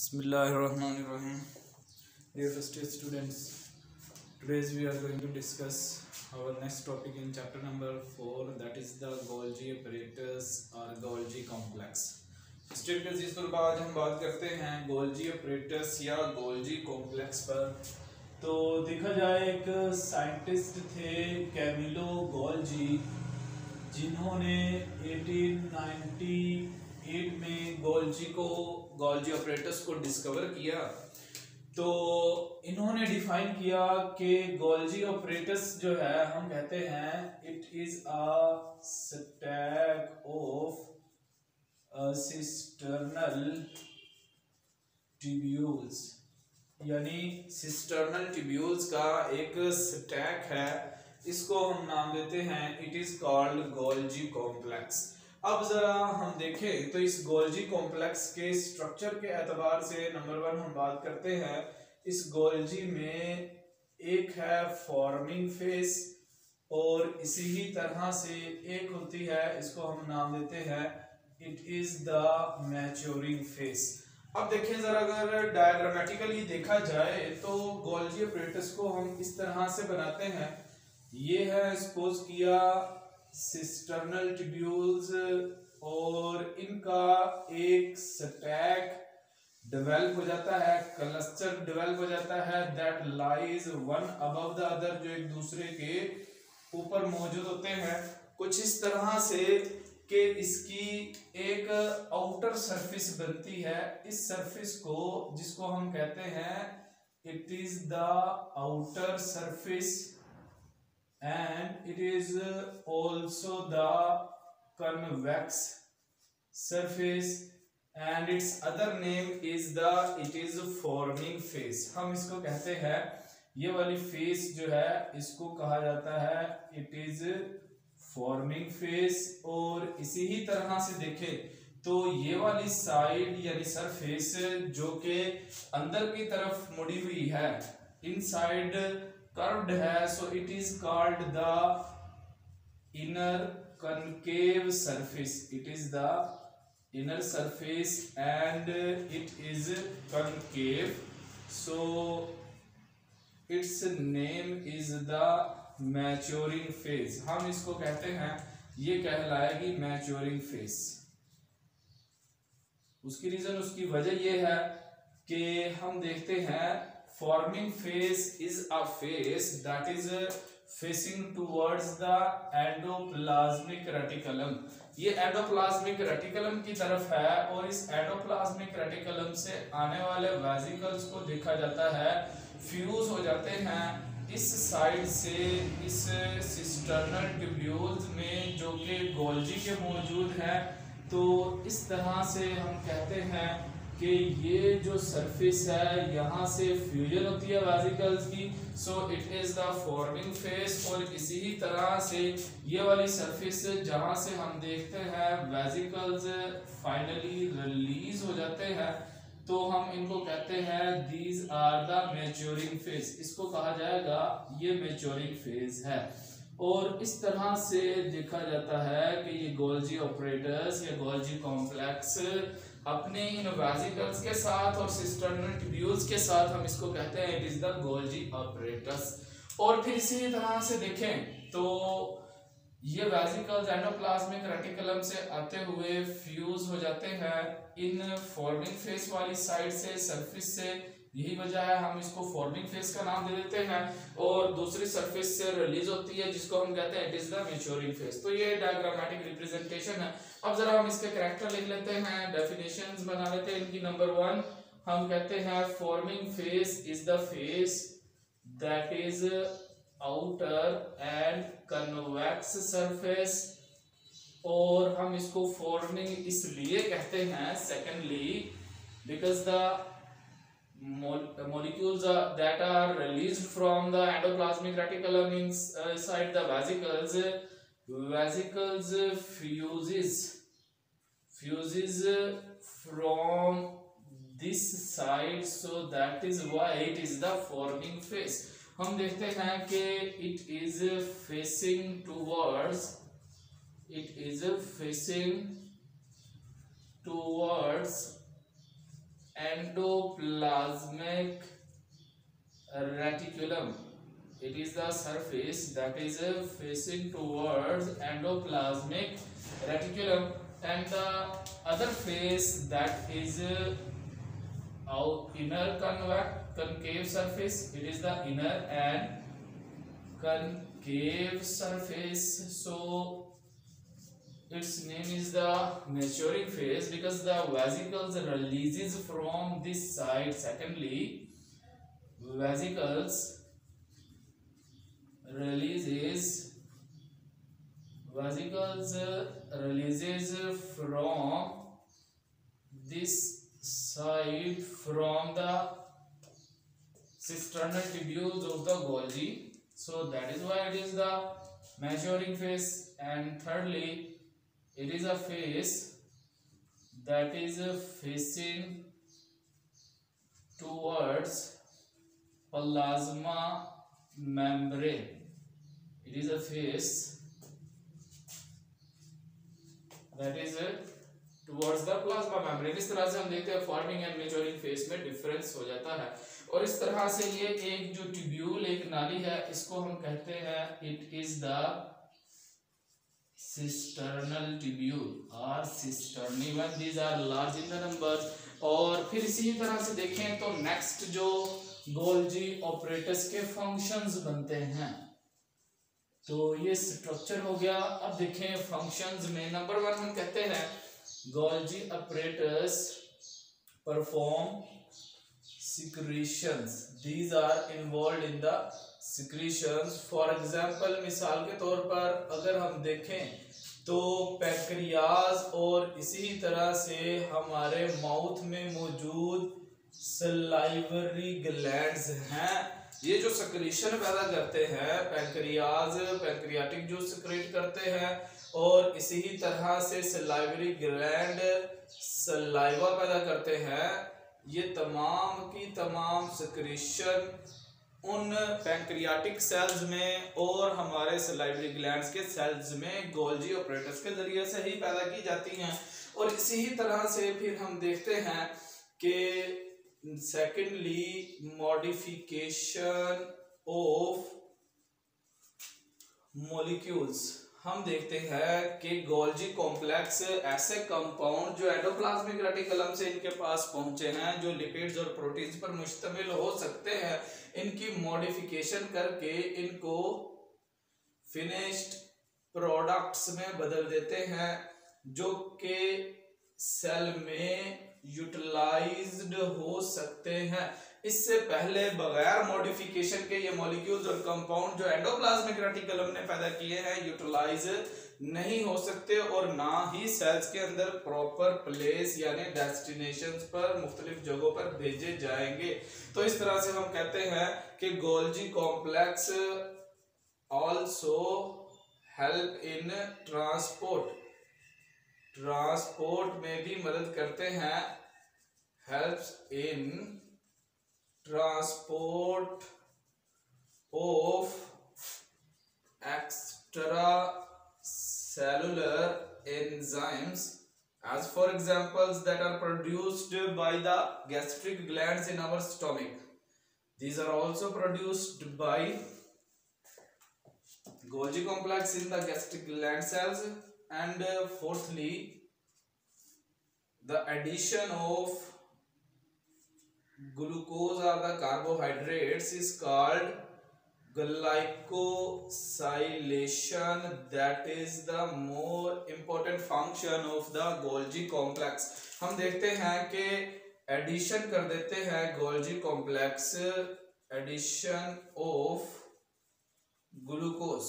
Bismillahirrahmanirrahim. Dear first year students, today we are going to discuss our next topic in chapter number 4, that is the Golgi apparatus or Golgi complex. First year के इस पर आज हम बात करते हैं Golgi apparatus या Golgi complex पर। तो देखा जाए एक साइंटिस्ट थे कैमिलो गोल्जी, जिन्होंने 1898 में गोल्जी ऑपरेटर्स को डिस्कवर किया। तो इन्होंने डिफाइन किया कि गोल्जी ऑपरेटर्स जो है हम कहते हैं it is a stack of cisternal tubules, यानी सिस्टर्नल ट्यूब्यूल्स का एक स्टैक है, इसको हम नाम देते हैं it is called Golgi complex. अब जरा हम देखें तो इस गोल्जी कॉम्प्लेक्स के स्ट्रक्चर के एतबार से नंबर 1 हम बात करते हैं। इस गोल्जी में एक है फॉर्मिंग फेस और इसी ही तरह से एक होती है, इसको हम नाम देते हैं it is the maturing face. अब देखें जरा, अगर डायग्रामेटिकली देखा जाए तो गोल्जी ऑपरेटर्स को हम इस तरह से बनाते हैं। ये है सपोज किया सिस्टर्नल ट्यूब्यूल्स और इनका एक स्टैक डेवलप हो जाता है, क्लस्टर डेवलप हो जाता है that lies one above the other, जो एक दूसरे के ऊपर मौजूद होते हैं कुछ इस तरह से कि इसकी एक आउटर सरफेस बनती है। इस सरफेस को जिसको हम कहते हैं it is the outer surface and it is also the convex surface and its other name is it is forming face। हम इसको कहते हैं, ये वाली फेस जो है इसको कहा जाता है इट इज फॉर्मिंग फेस। और इसी ही तरह से देखें तो ये वाली साइड यानी सरफेस जो कि अंदर की तरफ मुड़ी हुई है, इनसाइड कर्व्ड है, so it is called the inner concave surface. It is the inner surface and it is concave, so it's name is the maturing phase. हम इसको कहते हैं, ये कहलाएगी मैच्योरिंग फेज। उसकी रीजन, उसकी वजह ये है कि हम देखते हैं forming face is a face that is facing towards the endoplasmic reticulum। ये एंडोप्लाज्मिक रेटिकुलम की तरफ है और इस एंडोप्लाज्मिक रेटिकुलम से आने वाले वेसिकल्स को देखा जाता है फ्यूज हो जाते हैं इस साइड से इस सिस्टर्नल ट्यूब्यूल्स में जो कि गोल्जी के मौजूद हैं। तो इस तरह से हम कहते हैं कि ये जो सरफेस है यहाँ से फ्यूजन होती है वेसिकल्स की, so it is the forming face. और इसी ही तरह से ये वाली सरफेस जहाँ से हम देखते हैं वेसिकल्स फाइनली रिलीज हो जाते हैं, तो हम इनको कहते हैं these are the maturing phase. इसको कहा जाएगा ये मैच्योरिंग फेज है। और इस तरह से देखा जाता है कि ये गोल्जी ऑपरेटर्स या गोल्जी कॉम्प्लेक्स अपने इन वेसिकल्स के साथ और सिस्टर्नल ट्यूब्यूल्स के साथ हम इसको कहते हैं it is the Golgi operators. और फिर इसी तरह से देखें तो ये वेसिकल्स एंडोप्लाज्मिक रेटिकुलम से आते हुए फ्यूज हो जाते हैं इन फॉर्मिंग फेस वाली साइड से, सरफेस से। यही वजह है हम इसको फॉर्मिंग फेस का नाम दे देते हैं। और दूसरी सरफेस से रिलीज होती है जिसको हम कहते हैं it is the maturing face. तो ये डायग्रामेटिक रिप्रेजेंटेशन है। अब जरा हम इसके कैरेक्टर लिख लेते हैं, डेफिनेशंस बना लेते हैं इनकी। नंबर 1 हम कहते हैं forming face is the face that is outer and convex surface. और हम इसको फॉर्मिंग इसलिए कहते हैं secondly because the molecules that are released from the endoplasmic reticulum inside the vesicles fuses from this side, so that is why it is the forming face। हम देखते हैं कि it is facing towards endoplasmic reticulum. It is the surface that is facing towards endoplasmic reticulum, and the other face that is inner concave surface. It is the inner and concave surface. So its name is the maturing phase because the vesicles releases from this side. Secondly, vesicles releases from this side from the cisternal tubules of the Golgi. So that is why it is the maturing phase. And thirdly, it is a phase that is facing towards plasma membrane. It is a phase that is towards the plasma membrane. इस तरह से हम देखते हैं forming and maturing phase में difference हो जाता है। और इस तरह से ये एक जो ट्यूब्यूल, एक नाली है, इसको हम कहते हैं it is the cisternal tubule और cisternae one. These are large in the numbers. और फिर इसी तरह से देखें तो नेक्स्ट जो गोल्जी ऑपरेटस के फंक्शंस बनते हैं, तो ये स्ट्रक्चर हो गया। अब देखें फंक्शंस में नंबर 1 हम कहते हैं Golgi apparatus perform secretions. These are involved in the secretions. For example, मिसाल के तौर पर अगर हम देखें तो पैंक्रियाज और इसी तरह से हमारे माउथ में मौजूद सलाइवरी ग्लैंड्स हैं, ये जो सिक्रीशन पैदा करते हैं, पैंक्रियाज पैंक्रियाटिक जूस सिक्रेट करते हैं, और इसी तरह से सलाइवरी ग्लैंड सलाइवा पैदा करते हैं। ये तमाम की तमाम सिक्रीशन उन पैंक्रियाटिक सेल्स में और हमारे सलाइवरी ग्लैंड्स के सेल्स में गोल्जी ऑपरेटस के जरिए से ही पैदा की जाती हैं। और इसी तरह से फिर हम देखते हैं कि सेकेंडली मॉडिफिकेशन ऑफ मॉलिक्यूल्स। हम देखते हैं कि गोल्जी कॉम्प्लेक्स ऐसे कंपाउंड जो एंडोप्लाज्मिक रेटिकुलम से इनके पास पहुंचे हैं, जो लिपिड्स और प्रोटीन्स पर मुश्तमिल हो सकते हैं, इनकी मॉडिफिकेशन करके इनको फिनिश्ड प्रोडक्ट्स में बदल देते हैं, जो कि सेल में यूटिलाइज्ड हो सकते हैं। इससे पहले बगैर मॉडिफिकेशन के ये मॉलिक्यूल्स और कंपाउंड जो एंडोप्लाज्मिक रेटिकुलम ने पैदा किए हैं यूटिलाइज नहीं हो सकते और ना ही सेल्स के अंदर प्रॉपर प्लेस यानी डेस्टिनेशंस पर मुख्तलिफ जगहों पर भेजे जाएंगे। तो इस तरह से हम कहते हैं कि Golgi complex also help in transport में भी मदद करते हैं, helps in transport of extracellular enzymes, as for examples that are produced by the gastric glands in our stomach. These are also produced by Golgi complex in the gastric gland cells. And fourthly, the addition of glucose or the carbohydrates is called glycosylation. That is the more important function of the Golgi complex. हम देखते हैं कि addition कर देते हैं Golgi complex, addition of glucose.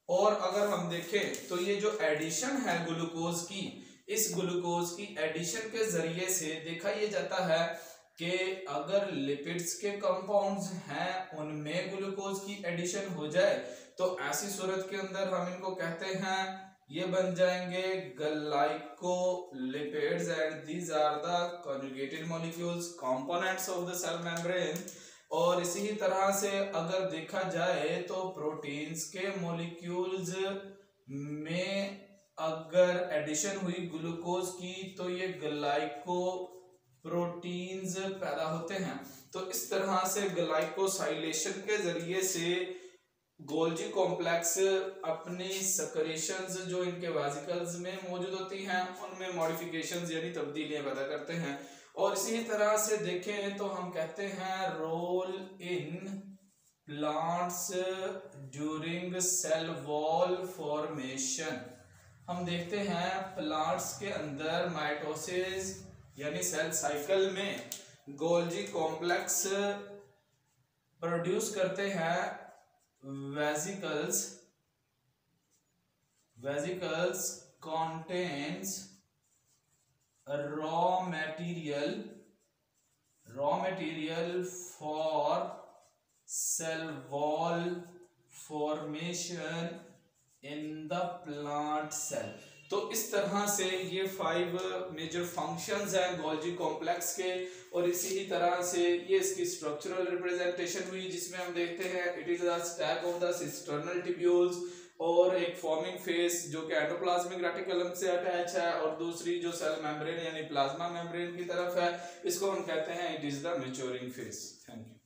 और अगर हम देखें तो ये जो एडिशन है ग्लूकोज की, इस ग्लूकोज की एडिशन के जरिए से देखा यह जाता है कि अगर लिपिड्स के कंपाउंड्स हैं उनमें ग्लूकोज की एडिशन हो जाए तो ऐसी सूरत के अंदर हम इनको कहते हैं, ये बन जाएंगे glycolipids, and these are the conjugated molecules components of the cell membrane. और इसी तरह से अगर देखा जाए तो प्रोटीन्स के मॉलिक्यूल्स में अगर एडिशन हुई ग्लूकोज की तो ये ग्लाइको प्रोटीन्स पैदा होते हैं। तो इस तरह से ग्लाइकोसाइलेशन के जरिए से गोल्जी कॉम्प्लेक्स अपनी सेक्रेशंस जो इनके वेसिकल्स में मौजूद होती हैं उनमें मॉडिफिकेशंस यानी तब्दीलियां पैदा करते हैं। और इसी तरह से देखें तो हम कहते हैं role in plants during cell wall formation. हम देखते हैं प्लांट्स के अंदर माइटोसिस यानी सेल साइकिल में गोल्जी कॉम्प्लेक्स प्रोड्यूस करते हैं vesicles contains raw material for cell wall formation in the plant cell। तो इस तरह से ये 5 मेजर फंक्शंस हैं गोल्जी कॉम्प्लेक्स के। और इसी ही तरह से ये इसकी स्ट्रक्चरल रिप्रेजेंटेशन हुई जिसमें हम देखते हैं it is the stack of the cisternal tubules और एक फॉर्मिंग फेस जो कि एंडोप्लाज्मिक रेटिकुलम से अटैच है और दूसरी जो सेल मेम्ब्रेन यानी प्लाज्मा मेम्ब्रेन की तरफ है इसको हम कहते हैं it is the maturing face. Thank you.